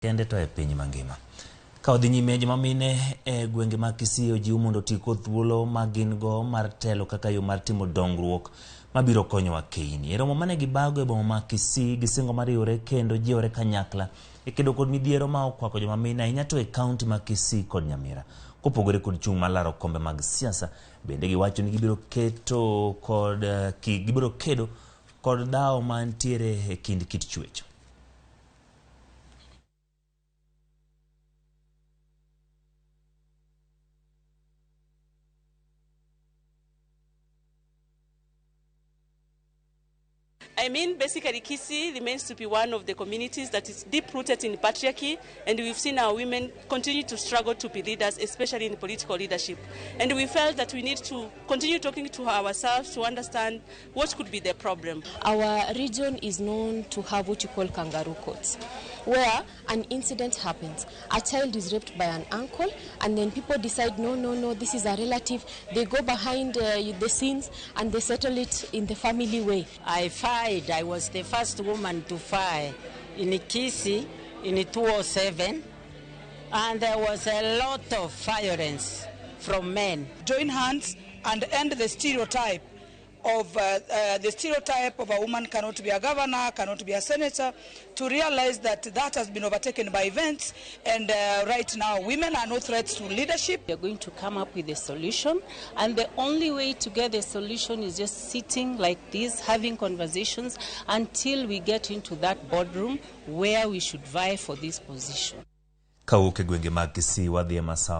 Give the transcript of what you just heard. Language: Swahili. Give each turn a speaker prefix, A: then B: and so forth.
A: kende to e piny mangima. Ka odhi nyime joma mine e gwenge mag KISII ojiw mondo tiko thuolo ma gin go mar telo kaka yo mar timo dongruok mabiro konyowa keini. Romo mane gibago e boma mag KISII gisingo mariwore kendo jiwore kanyakla e kedo kod midhiero ma okwako joma mine ahinya to e kaunti mag KISII kod Nyamira. Kopogore kod chung' mar laro kombe mag siasa, bende giwacho ni gibiro kedo kod dhawo mantiere e kind kit chwecho.
B: I mean, basically, KISII remains to be one of the communities that is deep-rooted in patriarchy, and we've seen our women continue to struggle to be leaders, especially in political leadership. And we felt that we need to continue talking to ourselves to understand what could be the problem.
C: Our region is known to have what you call kangaroo courts, where an incident happens. A child is raped by an uncle, and then people decide, no, this is a relative. They go behind the scenes, and they settle it in the family way.
D: I was the first woman to fire in KISII in 2007, and there was a lot of violence from men.
E: Join hands and end the stereotype of a woman cannot be a governor, cannot be a senator, to realize that has been overtaken by events, and right now women are no threats to leadership.
F: We are going to come up with a solution, and the only way to get a solution is just sitting like this, having conversations until we get into that boardroom where we should vie for this position.
A: Kauke gwenge mag KISII wadhi e masawa